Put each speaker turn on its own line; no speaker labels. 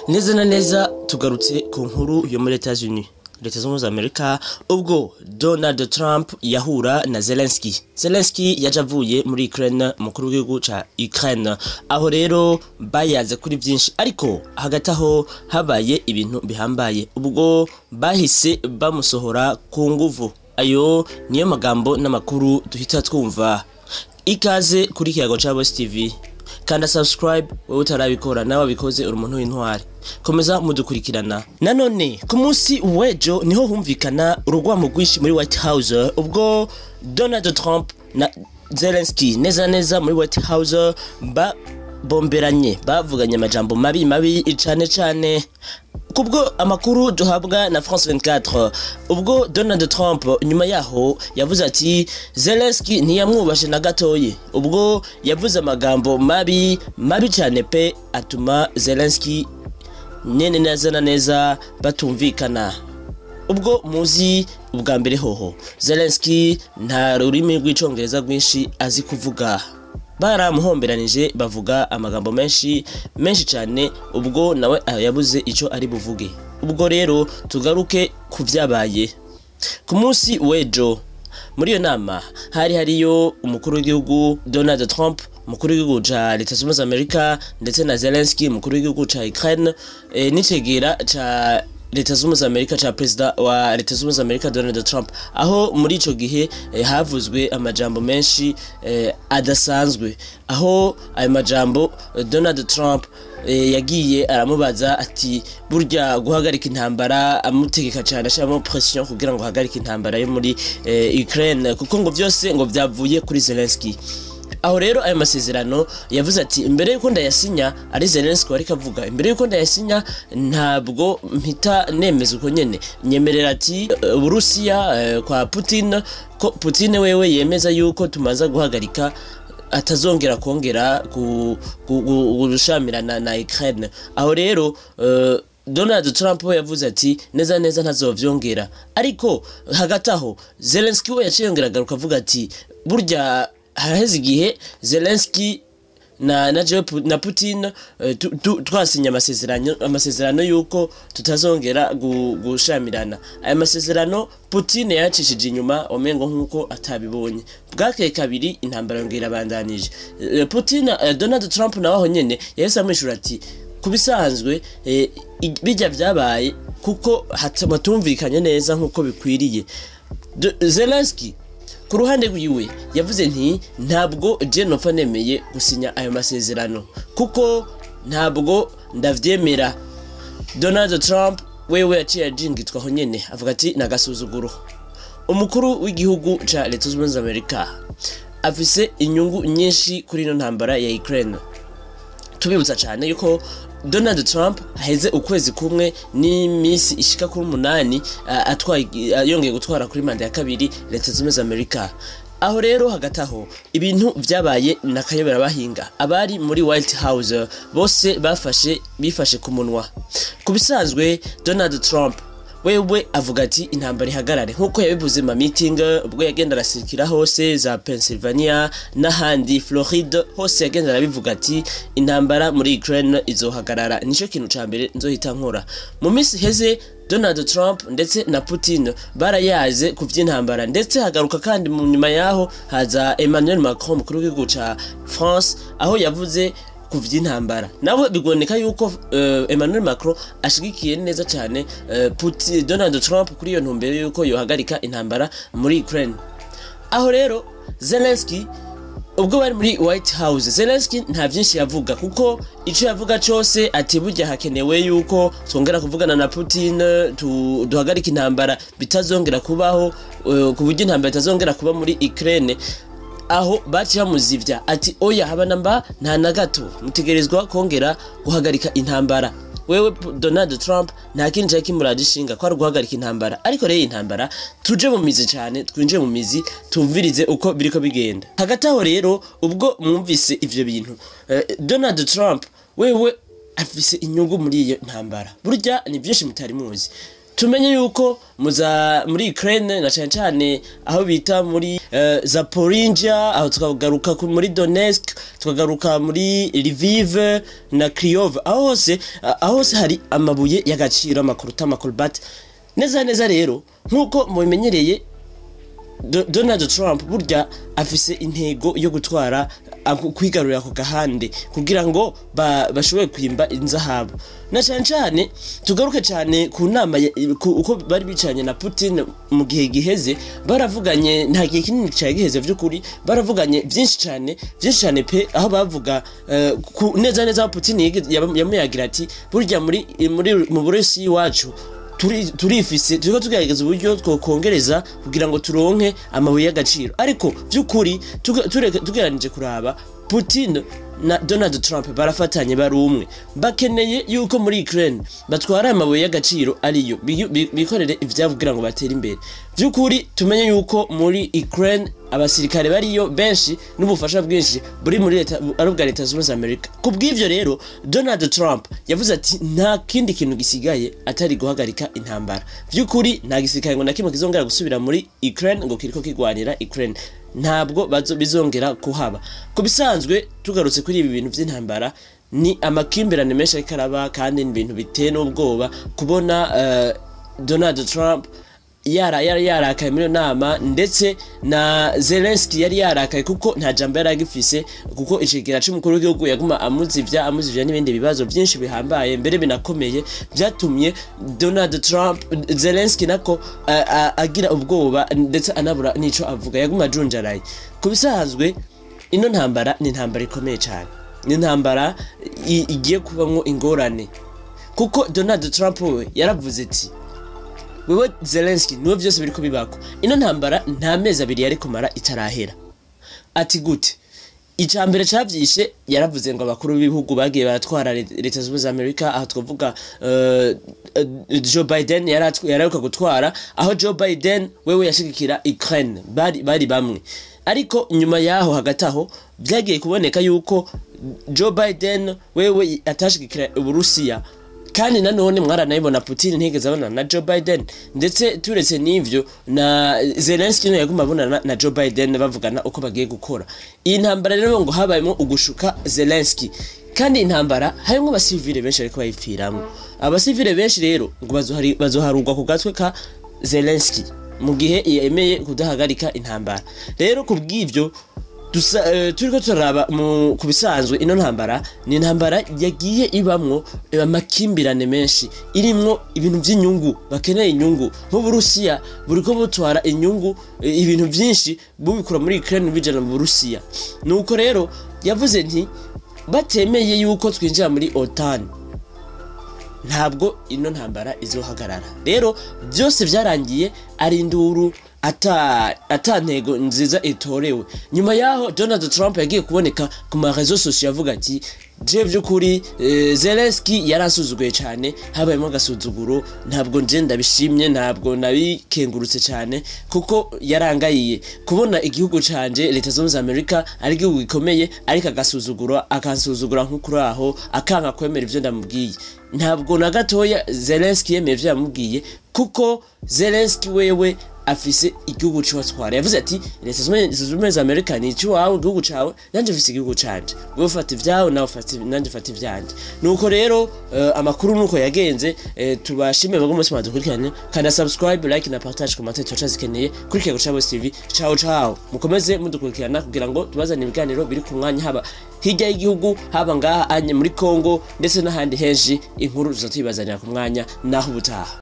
Neza na neza tugarutse ku nkuru yo muri Etats-Unis. Leta zunze ubumwe za Amerika ubwo Donald Trump yahura na Zelensky. Zelensky yaje avuye muri Ukraine, mukuru w'igihugu ca Ukraine. Aho rero bayaze kuri byinshi, ariko hagati aho habaye ibintu bihambaye. Ubwo bahise bamusohora ku nguvu. Ayo niyo magambo n'amakuru duhita twumva. Ikaze kuri Kiyago ca Boss TV. Kanda subscribe wowe utarabikora nawe abikoze uri umuntu w'intwari. Komeza mudukurikirana. Nanone ku munsi wejo niho humvikana urugwamo rwinshi muri White House ubwo Donald Trump na Zelensky neza muri White House bomberanye bavuganye amajambo mabi cane kubwo amakuru duhabwa na France 24. Ubwo Donald Trump nyuma yaho yavuze ati Zelensky ntiyamwubashe na gatoye, ubwo yavuze amagambo mabi cyane pe atuma Zelensky neza batumvikana. Ubwo muzi ubwa mbere hoho Zelensky nta rurimi rw'icongereza rwinshi azi kuvuga, baramuhomberanije bavuga amagambo menshi cyane, ubwo nawe yabuze ico ari buvuge. Ubwo rero tugaruke ku vyabaye ku munsi wejo. Muri iyo nama hariyo umukuru w'igihugu Donald Trump, umukuru w'igihugu ca Leta zunze ubumwe za Amerika, ndetse na Zelensky umukuru w'igihugu ca Ukraine, n'icegera ca Leta zunze ubumwe za Amerika ca president wa Leta zunze ubumwe za Amerika Donald Trump. Aho muri ico gihe havuzwe amajambo menshi adasanzwe, aho ayo majambo Donald Trump yagiye aramubaza ati burya guhagarika intambara, amutegeka cyane ashiramo pression kugira ngo hagarike intambara yo muri Ukraine, kuko ngo byose ngo byavuye kuri Zelensky. Aho rero ayo masezerano yavuze ati imbere yuko ndayasinya, ari Zelensky wari kavuga, imbere yuko ndayasinya ntabwo mpita nemeza uko nyene, nyemerera ati Burusiya kwa Putin, ko Putin wewe yemeza yuko tumaza guhagarika, atazongera kongera gushamirana na Ukraine. Aho rero Donald Trump yavuze ati neza ntazovyongera, ariko hagati aho Zelensky we yaciyongera garuka avuga ati burya haraheze igihe Zelensky na Putin twasinya amasezerano yuko tutazongera gushamirana. Aya masezerano Putin yacishije inyuma omengo nkuko atabibonye. Bwake kabiri intambara yongera bandanije. Donald Trump naho nyene yahise amwishura ati kubisanzwe bijya vyabaye kuko batumvikanye neza nkuko bikwiriye. Zelensky ku ruhande rwiwe yavuze nti ntabwo je nopfa nemeye gusinya ayo masezerano kuko ntabwo ndavyemera. Donald Trump wewe yaciye ajingitwaho nyene avuga ati nagasuzuguro. Umukuru w'igihugu ca Leta zunze ubumwe za Amerika afise inyungu nyinshi kuri ino ntambara ya Ukraine. Tubibutsa cyane yuko Donald Trump haheze ukwezi kumwe n'imisi ishika kuri 8 yongeye gutwara kuri manda ya kabiri Leta zunze ubumwe za Amerika. Aho rero hagati aho ibintu vyabaye nakayobera bahinga, abari muri White House bose bifashe ku munwa. Kubisanzwe Donald Trump wewe avuga ati intambara ihagarare, nkuko yabivuze ma meeting ubwo yagenda arasirikira hose za Pennsylvania n'ahandi Florida, hose yagenda arabivuga ati intambara muri Ukraine izohagarara. Nico kintu ca mbere nzohita nkora. Mu minsi heze Donald Trump ndetse na Putin barayaze kuvy'intambara, ndetse hagaruka kandi mu nyuma yaho haza Emmanuel Macron mukuru w'igihugu ca France, aho yavuze kuvy'intambara. Nabo bigoneka yuko Emmanuel Macron ashigikiye neza cyane Donald Trump kuri iyo ntumbero yuko yohagarika intambara muri Ukraine. Aho rero Zelensky ubwo bari muri White House, Zelensky nta byinshi yavuga kuko ico yavuga cyose ati burya hakenewe yuko twongera kuvugana na Putin duhagarika intambara bitazongera kubaho, ku buryo intambara itazongera kuba muri Ukraine. Aho baci bamuzivya ati oya habanamba nta na gato mutegerezwa kongera guhagarika intambara. Wewe Donald Trump nta kintu cyo kimuradishinga ko ari guhagarika intambara, ariko rero intambara tuje mu mizi cyane, twinje mu mizi tumvirize uko biriko bigenda. Hagati aho rero ubwo mwumvise ivyo bintu Donald Trump wewe afise inyungu muri iyo ntambara. Burya ni byinshi mutari muzi. tumenye yuko muri Ukraine na cyane cyane aho bita muri Zaporizhia, aho tukagaruka muri Donetsk, tukagaruka muri Lviv na Kyiv, aho hose hari amabuye y'agaciro, amakolbat neza rero nkuko mubimenyereye. Donald Trump burya afise intego yo gutwara kwigarurira ku gahande kugira ngo bashobore kwimba inzahabu. Na cyane tugaruke cyane ku nama uko bari bicanye na Putin mu gihe giheze, baravuganye nta gihe kinini cyagiheze vy'ukuri, baravuganye byinshi cyane pe, aho bavuga neza Putin yamuyagira ati burya mu Burusiya iwacu turifise turiko tugerageza uburyo twokongereza kugira ngo turonke amabuye y'agaciro, ariko vy'ukuri tugeranije kuraba Putin na Donald Trump barafatanye bari umwe, bakeneye yuko muri Ukraine batwara amabuye y'agaciro ariyo bikorere ivyavugira ngo batera imbere. Vy'ukuri tumenye yuko muri Ukraine abasirikare bariyo benshi n'ubufasha bwinshi buri muri leta z'Ubumwe za Amerika. Kubw'ivyo rero Donald Trump yavuze ati nta kindi kintu gisigaye atari guhagarika intambara. Vy'ukuri nta gisirikare ngo nakimwe kizongera gusubira muri Ukraine ngo kiriko kigwanira Ukraine, ntabwo bizongera kuhaba. Kubisanzwe tugarutse kuri ibi bintu vy'intambara, ni amakimbirane menshi ariko kandi ibintu biteye n'ubwoba kubona Donald Trump yarakaye muri nama, ndetse na Zelensky yari yarakaye kuko nta jambo yaragifise, kuko icegera c'umukuru w'igihugu yaguma amuzivya n'ibindi bibazo byinshi bihambaye mbere binakomeye byatumye Donald Trump Zelensky nako agira ubwoba ndetse anabura nico avuga, yaguma ajunjaraye. Kubisanzwe ino ntambara ni intambara ikomeye cyane, ni intambara igiye kubamwo ingorane, kuko Donald Trump we yaravuze ati wewe Zelensky niwe byose biriko bibako, ino ntambara nta mezi abiri yari kumara itarahera. Ati gute? Icambere cavyishe yaravuze ngo abakuru b'ibihugu bagiye baratwara leta z'Ubumwe za Amerika, aho twavuga Joe Biden yararuka gutwara, aho Joe Biden wewe yashigikira Ukraine bari bamwe, ariko nyuma yaho hagati aho byagiye kuboneka yuko Joe Biden wewe atashigikira Uburusiya, kandi nanone mwaranayibona Putin ntigeze abona na Joe Biden, ndetse turetse n'ivyo na Zelensky no yaguma abona na Joe Biden bavugana uko bagiye gukora. Iyi ntambara rero ngo habayemo ugushuka Zelensky, kandi intambara harimo abasivile benshi ariko bayipfiramo. Abasivile benshi rero ngo bazoharugwa ku gatwe ka Zelensky mu gihe yemeye kudahagarika intambara. Rero kubw'ivyo turiko turaraba kubisanzwe ino ntambara ni intambara yagiye ibamwo amakimbirane menshi, irimwo ibintu by'inyungu, bakeneye inyungu. Nk'Uburusiya buriko butwara inyungu, ibintu byinshi bubikura muri Ukraine bijana mu Burusiya. Nuko rero yavuze nti batemeye yuko twinjira muri OTAN ntabwo ino ntambara izohagarara. Rero byose byarangiye ari induru atantego nziza itorewe. Nyuma yaho Donald Trump yagiye kuboneka ku ma réseaux sociaux yavuga ati je vy'ukuri Zelensky yarasuzuguye cyane, habayemo gasuzuguro, ntabwo nje ndabishimye, ntabwo nabikengurutse cyane, kuko yarangayiye kubona igihugu canje leta z'Ubumwe za Amerika ari igihugu gikomeye ariko akansuzugura nk'ukuri aho akanka kwemera ivyo ndamubwiye. Ntabwo na gatoya Zelensky yemeye ivyo yamubwiye, kuko Zelensky wewe afise igihugu cy'abatwara. Yavuze ati leta z'Ubumwe za Amerika ni iwawe, igihugu cawe, nanje mfise igihugu canje, wewe ufata ivyawe nawe nanje mfata ivyanje. Nuko rero amakuru nuko yagenze. Tubashimye bagomba mwese mwadukurikiranye, kandi subscribe, like na partage, comment cyo zikeneye kuri Kego Chabo TV. Ciao mukomeze mudukurikirana kugira ngo tubazane ibiganiro biri ku mwanya, haba hirya y'igihugu, haba ngaha anye muri Kongo, ndetse n'ahandi henshi inkuru zizatubazanira ku mwanya naho ubutaha.